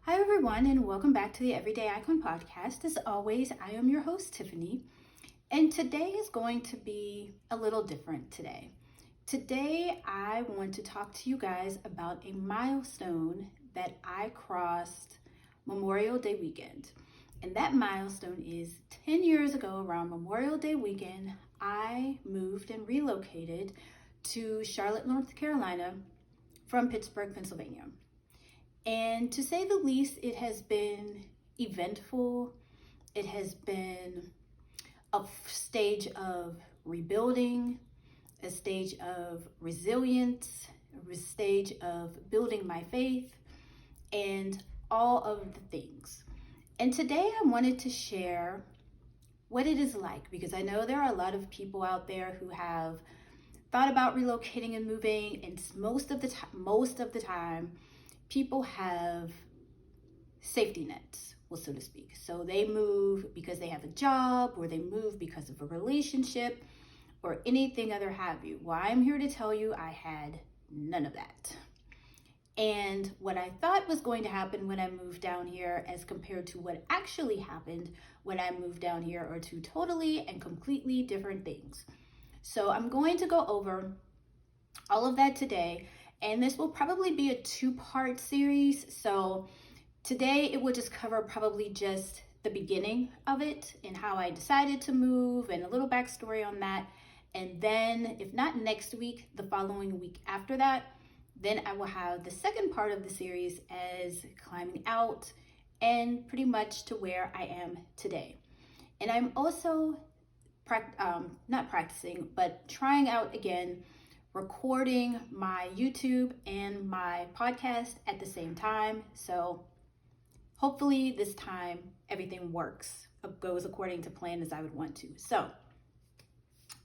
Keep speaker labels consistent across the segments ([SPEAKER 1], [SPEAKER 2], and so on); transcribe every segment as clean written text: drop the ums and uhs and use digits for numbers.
[SPEAKER 1] Hi, everyone, and welcome back to the Everyday Icon podcast. As always, I am your host, Tiffany, and today is going to be a little different today. Today, I want to talk to you guys about a milestone that I crossed Memorial Day weekend. And that milestone is 10 years ago, around Memorial Day weekend, I moved and relocated to Charlotte, North Carolina from Pittsburgh, Pennsylvania. And to say the least, it has been eventful. It has been a stage of rebuilding, a stage of resilience, a stage of building my faith, and all of the things. And today I wanted to share what it is like, because I know there are a lot of people out there who have thought about relocating and moving, and most of the time, people have safety nets, well, so to speak. So they move because they have a job, or they move because of a relationship, or anything other have you. Well, I'm here to tell you I had none of that. And what I thought was going to happen when I moved down here as compared to what actually happened when I moved down here are two totally and completely different things. So I'm going to go over all of that today. And this will probably be a two-part series. So today it will just cover probably just the beginning of it and how I decided to move and a little backstory on that. And then if not next week, the following week after that, then I will have the second part of the series as climbing out and pretty much to where I am today. And I'm also not practicing, but trying out again recording my YouTube and my podcast at the same time. So hopefully this time everything goes according to plan as I would want to. So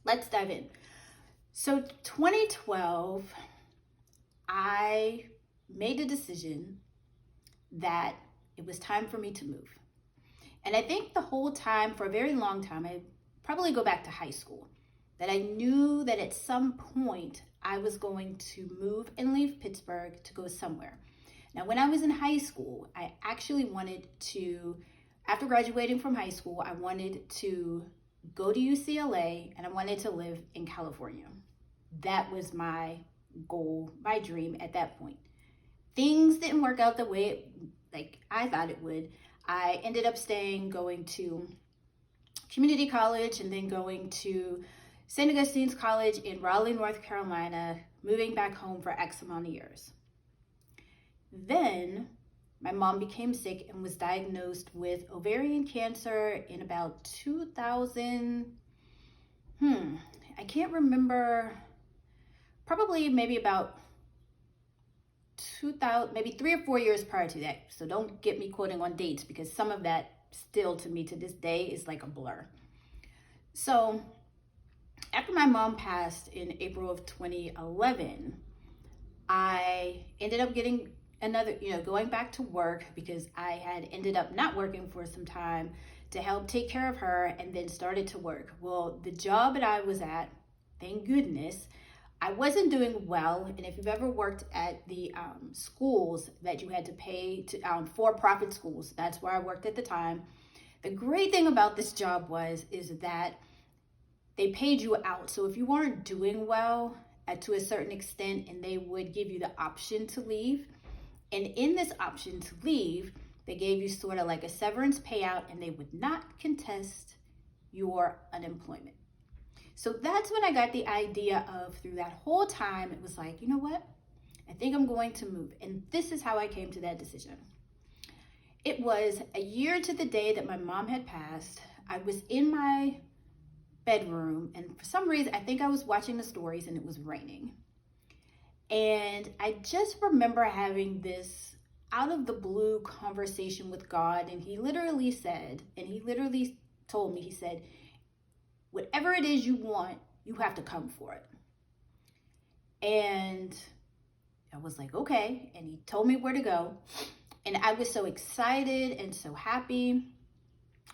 [SPEAKER 1] let's dive in. So 2012, I made a decision that it was time for me to move. And I think the whole time, for a very long time, I probably go back to high school, that I knew that at some point I was going to move and leave Pittsburgh to go somewhere. Now, when I was in high school, I actually wanted to, after graduating from high school, I wanted to go to UCLA and I wanted to live in California. That was my goal, my dream at that point. Things didn't work out the way I thought it would. I ended up going to community college and then going to St. Augustine's College in Raleigh, North Carolina, moving back home for X amount of years. Then my mom became sick and was diagnosed with ovarian cancer in about 2000. I can't remember, probably maybe about 2000, maybe 3 or 4 years prior to that. So don't get me quoting on dates, because some of that still to me to this day is like a blur. So after my mom passed in April of 2011, I ended up getting going back to work, because I had ended up not working for some time to help take care of her, and then started to work. Well, the job that I was at, thank goodness, I wasn't doing well. And if you've ever worked at the schools that you had to pay to for-profit schools, that's where I worked at the time. The great thing about this job is that they paid you out. So if you weren't doing well to a certain extent, and they would give you the option to leave. And in this option to leave, they gave you sort of like a severance payout, and they would not contest your unemployment. So that's when I got the idea of, through that whole time, it was like, you know what? I think I'm going to move. And this is how I came to that decision. It was a year to the day that my mom had passed. I was in my bedroom, and for some reason, I think I was watching the stories and it was raining. And I just remember having this out of the blue conversation with God. And he literally told me, he said, whatever it is you want, you have to come for it. And I was like, okay. And he told me where to go. And I was so excited and so happy.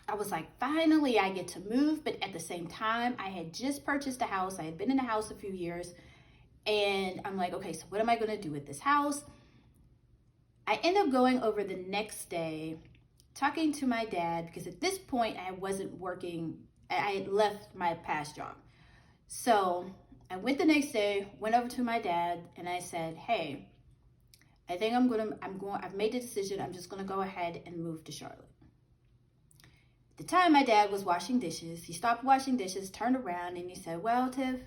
[SPEAKER 1] I was like, finally, I get to move. But at the same time, I had just purchased a house. I had been in the house a few years. And I'm like, okay, so what am I going to do with this house? I end up going over the next day, talking to my dad, because at this point I wasn't working. I had left my past job. So I went the next day, went over to my dad, and I said, hey, I think I've made the decision. I'm just going to go ahead and move to Charlotte. At the time, my dad was washing dishes. He stopped washing dishes, turned around, and he said, well, Tiff,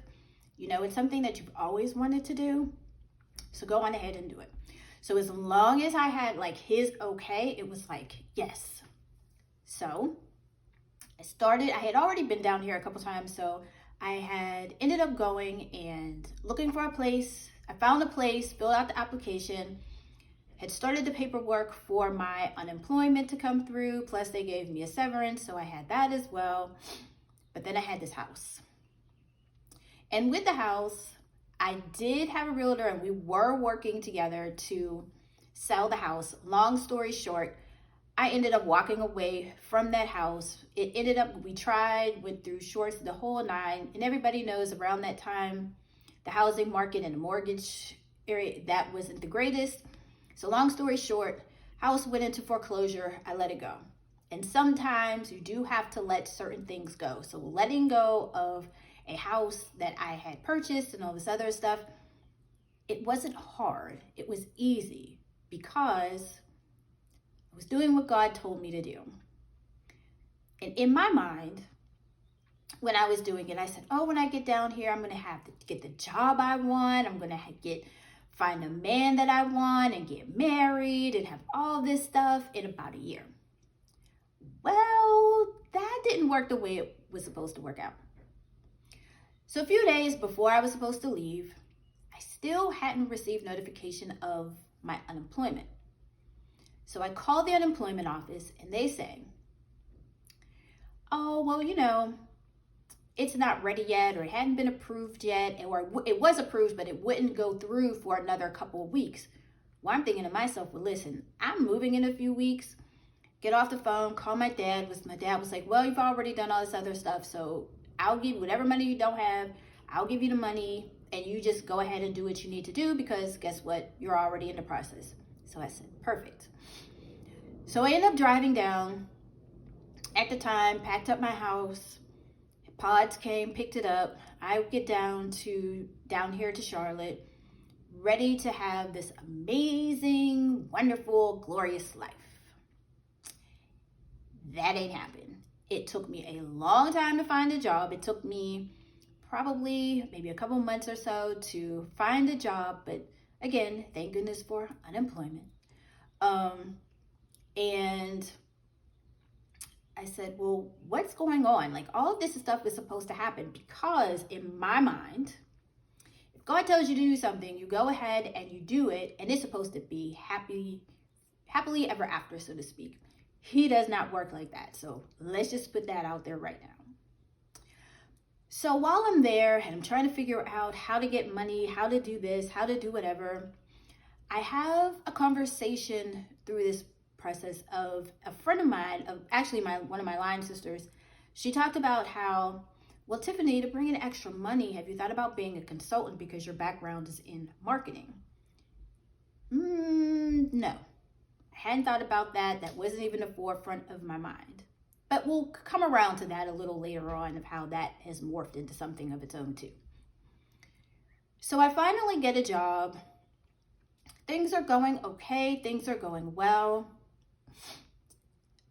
[SPEAKER 1] it's something that you've always wanted to do. So go on ahead and do it. So as long as I had like his okay, it was like, yes. So I had already been down here a couple times. So I had ended up going and looking for a place. I found a place, filled out the application, had started the paperwork for my unemployment to come through. Plus they gave me a severance. So I had that as well. But then I had this house. And with the house, I did have a realtor and we were working together to sell the house. Long story short, I ended up walking away from that house. We went through shorts, the whole nine. And everybody knows around that time, the housing market and the mortgage area, that wasn't the greatest. So long story short, house went into foreclosure. I let it go. And sometimes you do have to let certain things go. So letting go of a house that I had purchased and all this other stuff, it wasn't hard. It was easy because I was doing what God told me to do. And in my mind, when I was doing it, I said, when I get down here, I'm going to have to get the job I want. I'm going to find a man that I want and get married and have all this stuff in about a year. Well, that didn't work the way it was supposed to work out. So a few days before I was supposed to leave, I still hadn't received notification of my unemployment. So I called the unemployment office and they say, it's not ready yet, or it hadn't been approved yet, or it was approved, but it wouldn't go through for another couple of weeks. Well, I'm thinking to myself, well, listen, I'm moving in a few weeks. Get off the phone, call my dad. My dad was like, well, you've already done all this other stuff, so I'll give you whatever money you don't have. I'll give you the money and you just go ahead and do what you need to do because guess what? You're already in the process. So I said, perfect. So I ended up driving down. At the time, packed up my house. Pods came, picked it up. I get down here to Charlotte, ready to have this amazing, wonderful, glorious life. That ain't happened. It took me a long time to find a job. It took me probably maybe a couple months or so to find a job. But again, thank goodness for unemployment. And I said, well, what's going on? Like all of this stuff is supposed to happen because in my mind, if God tells you to do something, you go ahead and you do it. And it's supposed to be happily ever after, so to speak. He does not work like that. So let's just put that out there right now. So while I'm there and I'm trying to figure out how to get money, how to do this, how to do whatever, I have a conversation through this process of a friend of mine, one of my line sisters. She talked about how, well, Tiffany, to bring in extra money, have you thought about being a consultant because your background is in marketing? No. Hadn't thought about that. That wasn't even the forefront of my mind. But we'll come around to that a little later on of how that has morphed into something of its own too. So I finally get a job. Things are going okay. Things are going well.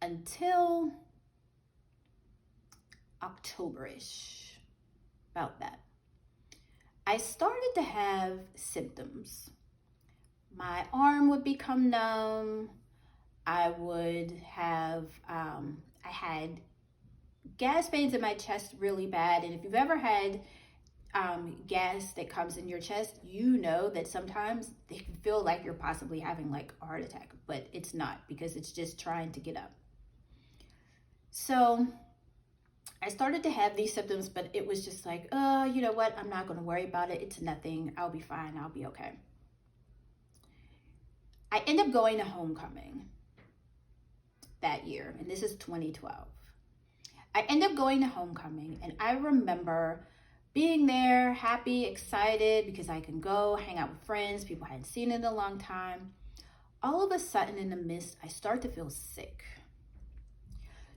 [SPEAKER 1] Until October-ish, about that. I started to have symptoms. My arm would become numb. I had gas pains in my chest really bad. And if you've ever had gas that comes in your chest, you know that sometimes they can feel like you're possibly having like a heart attack, but it's not because it's just trying to get up. So I started to have these symptoms, but it was just like, you know what? I'm not going to worry about it. It's nothing. I'll be fine. I'll be okay. I end up going to homecoming that year, and this is 2012. I end up going to homecoming, and I remember being there, happy, excited, because I can go hang out with friends, people I hadn't seen in a long time. all of a sudden in the midst, I start to feel sick.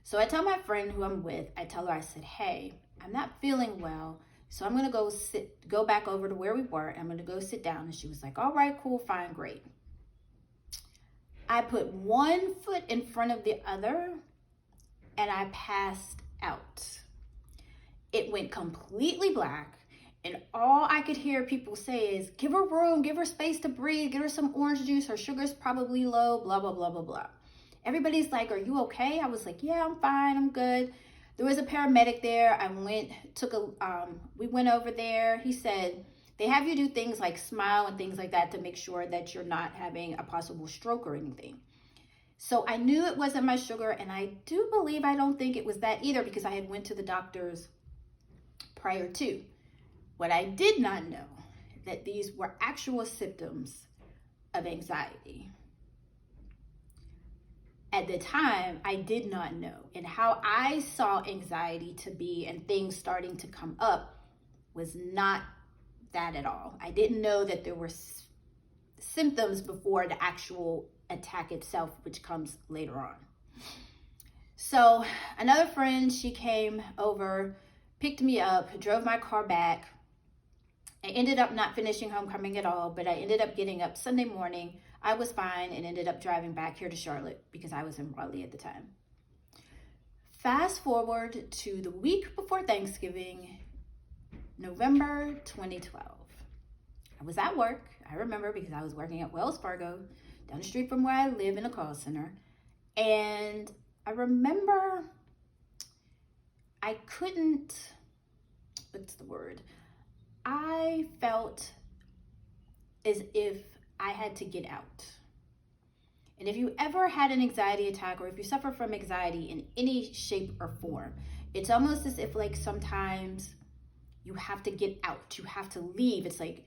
[SPEAKER 1] So I tell my friend who I'm with, I tell her, I said, hey, I'm not feeling well. So I'm going to go back over to where we were. I'm going to go sit down. And she was like, all right, cool, fine, great. I put one foot in front of the other and I passed out. It went completely black. And all I could hear people say is, give her room, give her space to breathe, give her some orange juice. Her sugar's probably low, blah, blah, blah, blah, blah. Everybody's like, are you okay? I was like, yeah, I'm fine, I'm good. There was a paramedic there. We went over there. He said, they have you do things like smile and things like that to make sure that you're not having a possible stroke or anything. So I knew it wasn't my sugar, and I don't think it was that either, because I had went to the doctors prior to. What I did not know, that these were actual symptoms of anxiety. At the time, I did not know. And how I saw anxiety to be and things starting to come up was not that at all. I didn't know that there were symptoms before the actual attack itself, which comes later on. So another friend, she came over, picked me up, drove my car back. I ended up not finishing homecoming at all, but I ended up getting up Sunday morning. I was fine and ended up driving back here to Charlotte because I was in Raleigh at the time. Fast forward to the week before Thanksgiving, November 2012. I was at work, I remember, because I was working at Wells Fargo, down the street from where I live in a call center. And I remember I felt as if I had to get out. And if you ever had an anxiety attack, or if you suffer from anxiety in any shape or form, it's almost as if like sometimes you have to get out, you have to leave. It's like,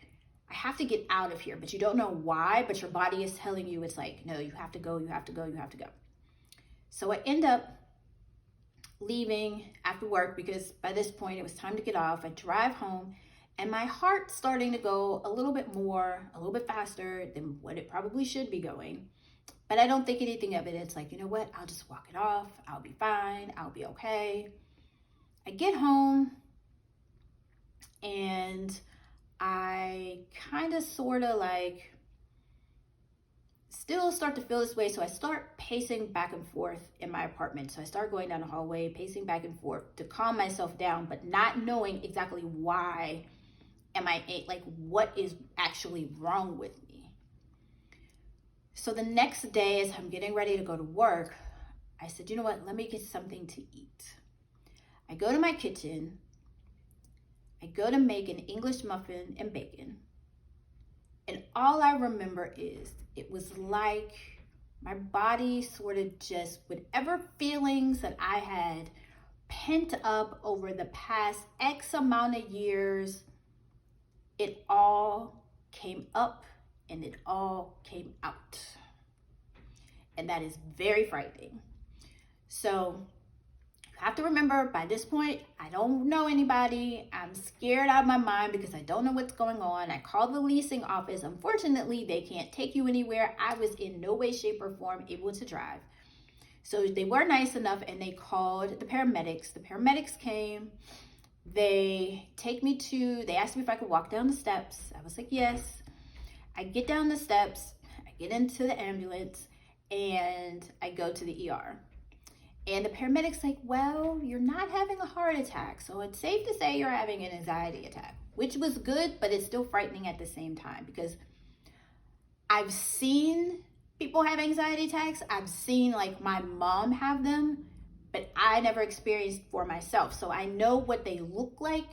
[SPEAKER 1] I have to get out of here, but you don't know why, but your body is telling you, it's like, no, you have to go, you have to go, you have to go. So I end up leaving after work because by this point it was time to get off. I drive home and my heart's starting to go a little bit faster than what it probably should be going. But I don't think anything of it. It's like, you know what? I'll just walk it off. I'll be fine. I'll be okay. I get home and I kind of sort of like still start to feel this way. So I start pacing back and forth in my apartment. So I start going down the hallway, pacing back and forth to calm myself down, but not knowing exactly why what is actually wrong with me. So the next day, as I'm getting ready to go to work, I said, you know what, let me get something to eat. I go to my kitchen. I go to make an English muffin and bacon. And all I remember is it was like my body sort of just, whatever feelings that I had pent up over the past X amount of years, it all came up and it all came out. And that is very frightening. So you have to remember, by this point, I don't know anybody. I'm scared out of my mind because I don't know what's going on. I called the leasing office. Unfortunately, they can't take you anywhere. I was in no way, shape, or form able to drive. So they were nice enough and they called the paramedics. The paramedics came. They asked me if I could walk down the steps. I was like, yes. I get down the steps. I get into the ambulance and I go to the ER. And the paramedic's like, well, you're not having a heart attack, so it's safe to say you're having an anxiety attack, which was good, but it's still frightening at the same time because I've seen people have anxiety attacks. I've seen like my mom have them, but I never experienced for myself. So I know what they look like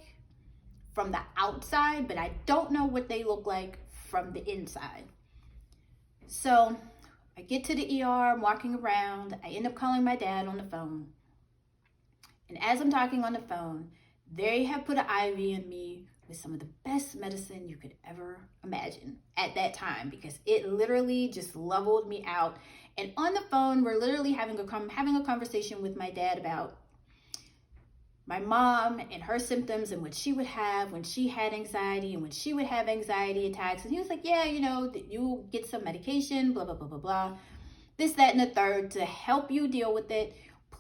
[SPEAKER 1] from the outside, but I don't know what they look like from the inside. So I get to the ER, I'm walking around. I end up calling my dad on the phone. And as I'm talking on the phone, they have put an IV in me with some of the best medicine you could ever imagine at that time because it literally just leveled me out. And on the phone, we're literally having a conversation with my dad about my mom and her symptoms and what she would have when she had anxiety and when she would have anxiety attacks. And he was like, yeah, you'll get some medication, blah, blah, blah, blah, blah. This, that, and the third to help you deal with it.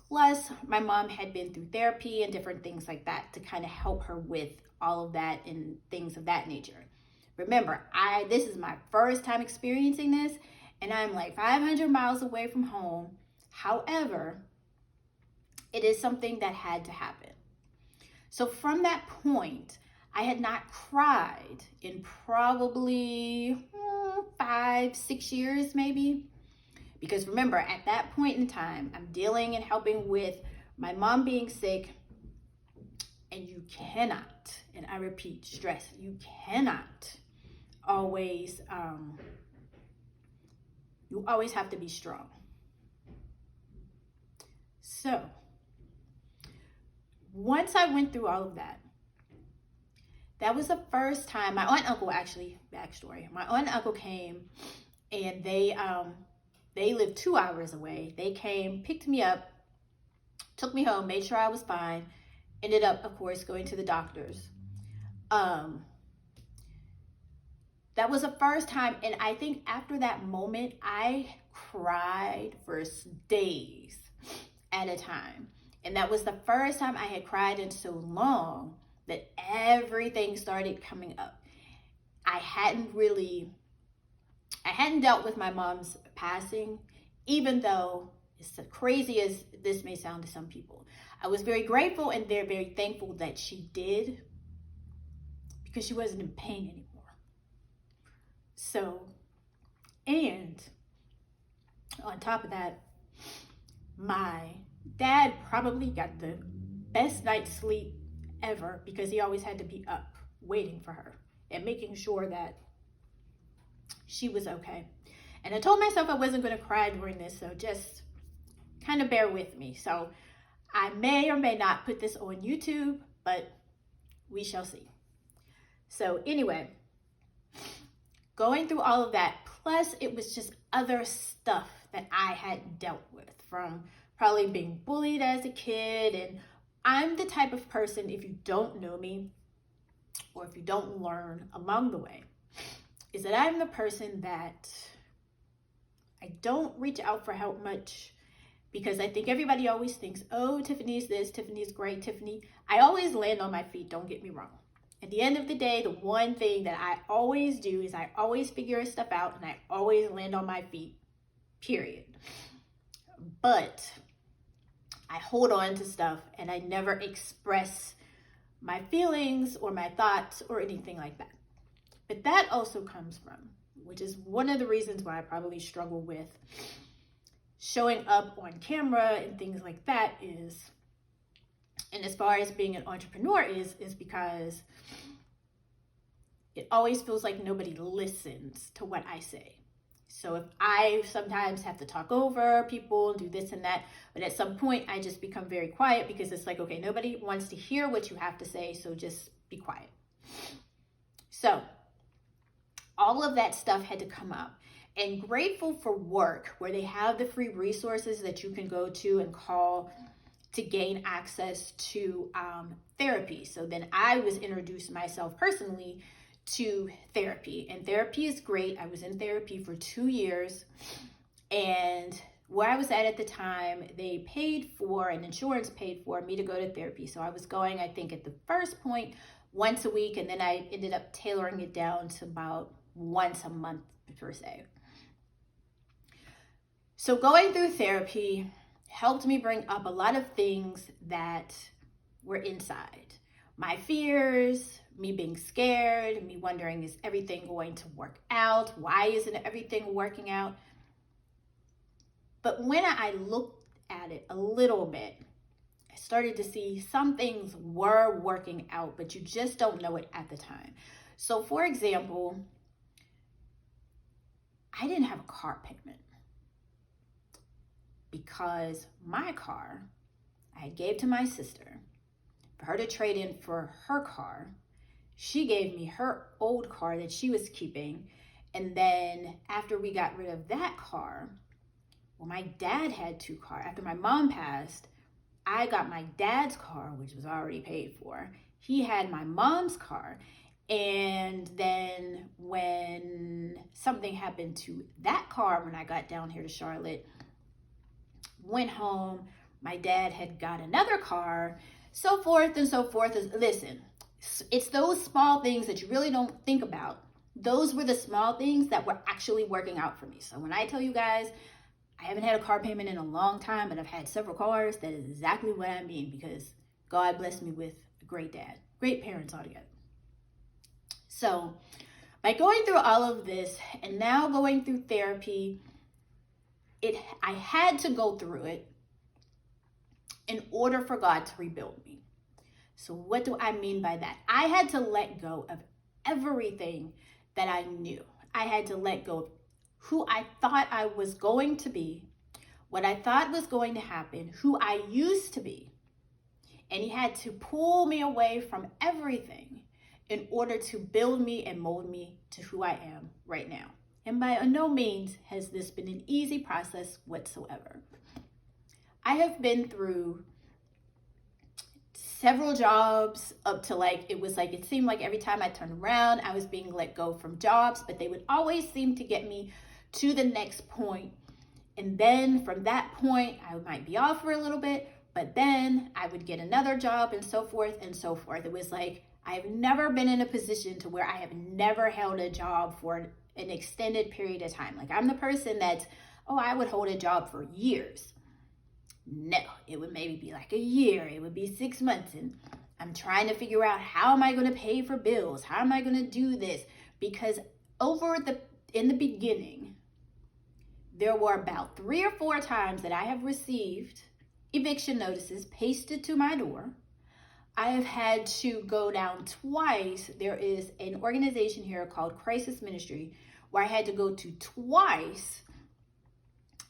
[SPEAKER 1] Plus, my mom had been through therapy and different things like that to kind of help her with all of that and things of that nature. Remember, this is my first time experiencing this, and I'm like 500 miles away from home. However, it is something that had to happen. So from that point, I had not cried in probably 5-6 years maybe. Because remember, at that point in time, I'm dealing and helping with my mom being sick, and you cannot, and I repeat, stress, you cannot always, you always have to be strong. So, once I went through all of that, that was the first time, my aunt and uncle, actually, backstory, my aunt and uncle came, and they lived 2 hours away. They came, picked me up, took me home, made sure I was fine, ended up, of course, going to the doctors. That was the first time, and I think after that moment, I cried for days at a time. And that was the first time I had cried in so long that everything started coming up. I hadn't dealt with my mom's passing, even though, as crazy as this may sound to some people, I was very grateful and they're very thankful that she did, because she wasn't in pain anymore. So, and on top of that, my dad probably got the best night's sleep ever, because he always had to be up waiting for her and making sure that she was okay. And I told myself I wasn't going to cry during this, so just kind of bear with me. So I may or may not put this on YouTube, but we shall see. So anyway, going through all of that, plus it was just other stuff that I had dealt with, from probably being bullied as a kid. And I'm the type of person, if you don't know me, or if you don't learn along the way, is that I'm the person that I don't reach out for help much, because I think everybody always thinks, oh, Tiffany's this, Tiffany's great, Tiffany. I always land on my feet, don't get me wrong. At the end of the day, the one thing that I always do is I always figure stuff out, and I always land on my feet, period. But I hold on to stuff, and I never express my feelings or my thoughts or anything like that. But that also comes from, which is one of the reasons why I probably struggle with showing up on camera and things like that, is, and as far as being an entrepreneur is because it always feels like nobody listens to what I say. So if I sometimes have to talk over people and do this and that, but at some point I just become very quiet, because it's like, okay, nobody wants to hear what you have to say, so just be quiet. So all of that stuff had to come up. And grateful for work, where they have the free resources that you can go to and call to gain access to therapy. So then I was introduced myself personally to therapy, and therapy is great. I was in therapy for 2 years, and where I was at the time, they paid for, and insurance paid for me to go to therapy. So I was going, I think at the first point, once a week, and then I ended up tailoring it down to about once a month per se. So going through therapy helped me bring up a lot of things that were inside. My fears, me being scared, me wondering, is everything going to work out? Why isn't everything working out? But when I looked at it a little bit, I started to see some things were working out, but you just don't know it at the time. So for example, I didn't have a car payment, because my car I gave to my sister for her to trade in for her car. She gave me her old car that she was keeping. And then after we got rid of that car, well, my dad had 2 cars. After my mom passed, I got my dad's car, which was already paid for. He had my mom's car. And then when something happened to that car, when I got down here to Charlotte, went home, my dad had got another car, so forth and so forth. Listen, it's those small things that you really don't think about. Those were the small things that were actually working out for me. So when I tell you guys, I haven't had a car payment in a long time, but I've had several cars, that is exactly what I mean, because God blessed me with a great dad, great parents altogether. So by going through all of this and now going through therapy, I had to go through it in order for God to rebuild me. So what do I mean by that? I had to let go of everything that I knew. I had to let go of who I thought I was going to be, what I thought was going to happen, who I used to be. And he had to pull me away from everything in order to build me and mold me to who I am right now. And by no means has this been an easy process whatsoever. I have been through several jobs up to it seemed like every time I turned around, I was being let go from jobs, but they would always seem to get me to the next point. And then from that point, I might be off for a little bit, but then I would get another job and so forth and so forth. It was like, I've never been in a position to where I have never held a job for an extended period of time. Like, I'm the person that's, I would hold a job for years. No, it would maybe be like a year. It would be 6 months. And I'm trying to figure out, how am I going to pay for bills? How am I going to do this? Because in the beginning, there were about 3 or 4 times that I have received eviction notices pasted to my door. I have had to go down twice. There is an organization here called Crisis Ministry where I had to go to twice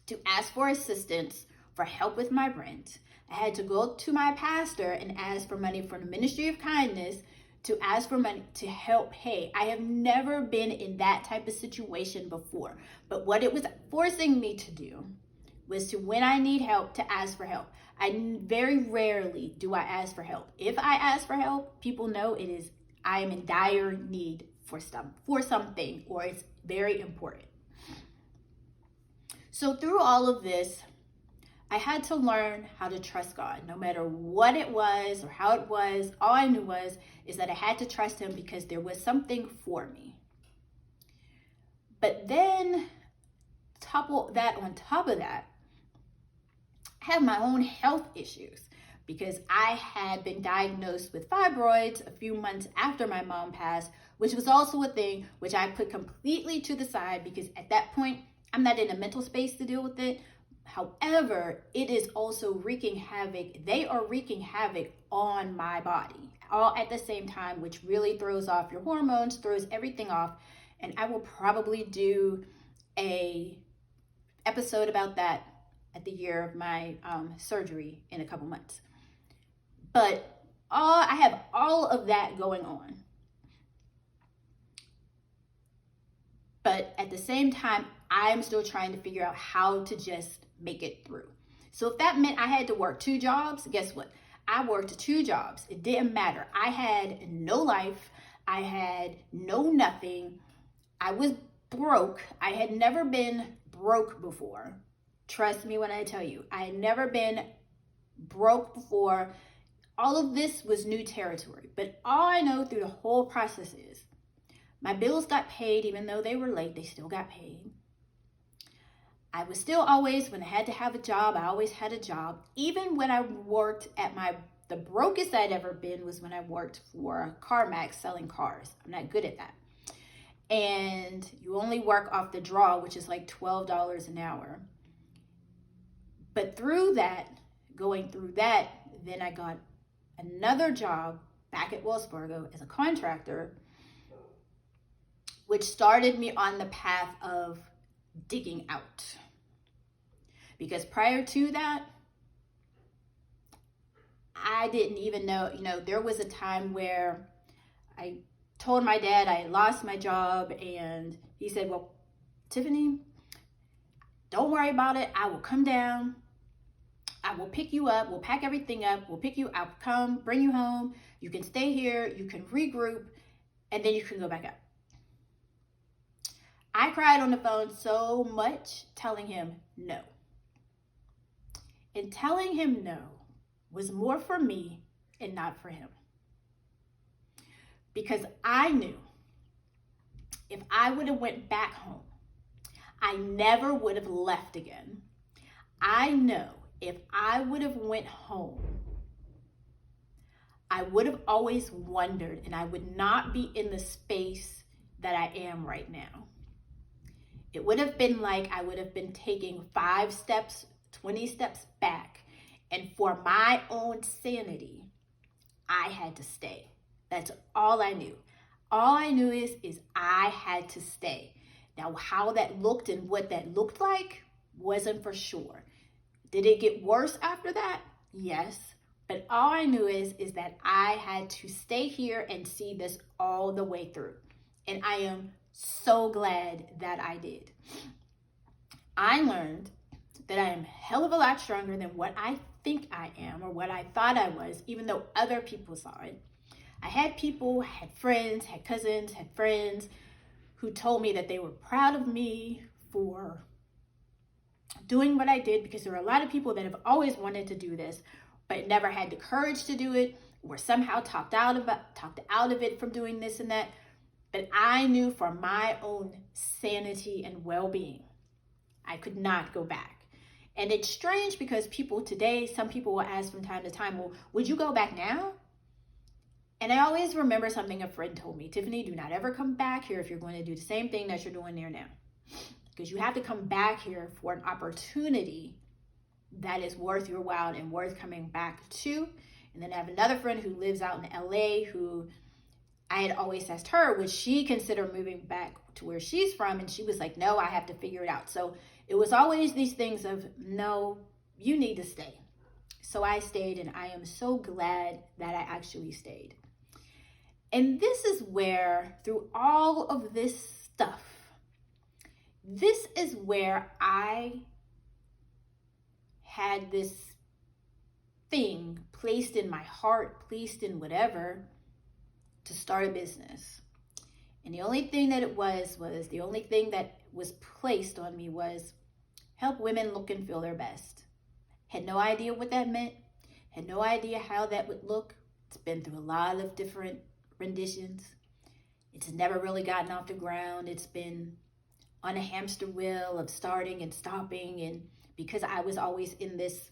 [SPEAKER 1] to ask for assistance for help with my rent. I had to go to my pastor and ask for money from the Ministry of Kindness to ask for money to help pay. I have never been in that type of situation before. But what it was forcing me to do was to, when I need help, to ask for help. Very rarely do I ask for help. If I ask for help, people know I am in dire need for something, or it's very important. So through all of this, I had to learn how to trust God. No matter what it was or how it was, all I knew is that I had to trust him because there was something for me. But then on top of that, I have my own health issues because I had been diagnosed with fibroids a few months after my mom passed, which was also a thing which I put completely to the side because at that point, I'm not in a mental space to deal with it. However, it is also wreaking havoc. They are wreaking havoc on my body all at the same time, which really throws off your hormones, throws everything off. And I will probably do a episode about that at the year of my surgery in a couple months. But I have all of that going on. But at the same time, I'm still trying to figure out how to just make it through. So if that meant I had to work 2 jobs, guess what? I worked 2 jobs. It didn't matter. I had no life. I had no nothing. I was broke. I had never been broke before. Trust me when I tell you, I had never been broke before. All of this was new territory. But all I know through the whole process is my bills got paid. Even though they were late, they still got paid. I was still always, when I had to have a job, I always had a job. Even when I worked at the brokest I'd ever been was when I worked for CarMax selling cars. I'm not good at that. And you only work off the draw, which is like $12 an hour. But going through that, then I got another job back at Wells Fargo as a contractor, which started me on the path of digging out. Because prior to that, I didn't even know, there was a time where I told my dad I had lost my job, and he said, well, Tiffany, don't worry about it. I will come down. I I will pick you up. We'll pack everything up. We'll pick you up, come, bring you home. You can stay here. You can regroup, and then you can go back up. I cried on the phone so much telling him no. And telling him no was more for me and not for him. Because I knew if I would have went back home, I never would have left again. I know if I would have went home, I would have always wondered, and I would not be in the space that I am right now. It would have been like I would have been taking 5 steps, 20 steps back. And for my own sanity, I had to stay. That's all I knew. All I knew is I had to stay. Now, how that looked and what that looked like wasn't for sure. Did it get worse after that? Yes. But all I knew is that I had to stay here and see this all the way through. And I am so glad that I did. I learned that I am a hell of a lot stronger than what I think I am or what I thought I was, even though other people saw it. I had people, had friends, had cousins, had friends who told me that they were proud of me for doing what I did, because there are a lot of people that have always wanted to do this, but never had the courage to do it, or somehow talked out of it from doing this and that. But I knew for my own sanity and well-being, I could not go back. And it's strange because people today, some people will ask from time to time, well, would you go back now? And I always remember something a friend told me, Tiffany, do not ever come back here if you're going to do the same thing that you're doing there now. Because you have to come back here for an opportunity that is worth your while and worth coming back to. And then I have another friend who lives out in LA who I had always asked her, would she consider moving back to where she's from? And she was like, no, I have to figure it out. So it was always these things of, no, you need to stay. So I stayed, and I am so glad that I actually stayed. And this is where, through all of this stuff, this is where I had this thing placed in my heart, placed in whatever, to start a business. And the only thing that it was the only thing that was placed on me was help women look and feel their best. Had no idea what that meant. Had no idea how that would look. It's been through a lot of different renditions. It's never really gotten off the ground. It's been on a hamster wheel of starting and stopping. And because I was always in this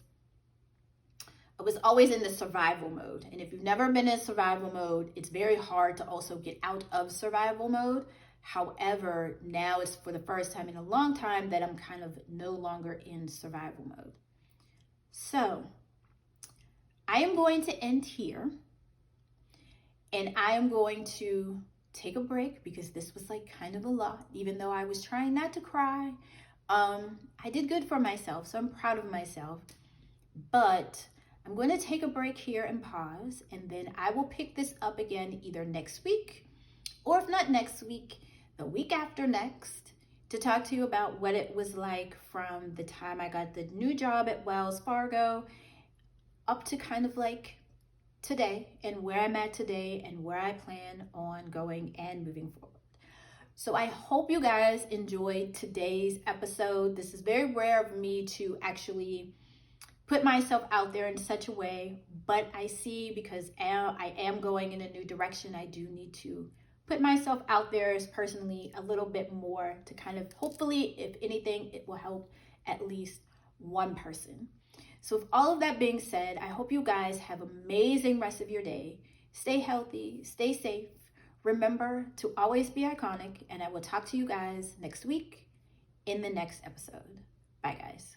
[SPEAKER 1] survival mode. And if you've never been in survival mode, it's very hard to also get out of survival mode. However, now it's for the first time in a long time that I'm kind of no longer in survival mode. So I am going to end here, and I am going to take a break because this was like kind of a lot, even though I was trying not to cry. I did good for myself, so I'm proud of myself, but I'm going to take a break here and pause, and then I will pick this up again either next week, or if not next week, the week after next, to talk to you about what it was like from the time I got the new job at Wells Fargo up to kind of like today, and where I'm at today and where I plan on going and moving forward. So I hope you guys enjoyed today's episode. This is very rare of me to actually put myself out there in such a way, but I see, because I am going in a new direction, I do need to put myself out there as personally a little bit more to kind of, hopefully, if anything, it will help at least one person. So with all of that being said, I hope you guys have an amazing rest of your day. Stay healthy, stay safe. Remember to always be iconic, and I will talk to you guys next week in the next episode. Bye, guys.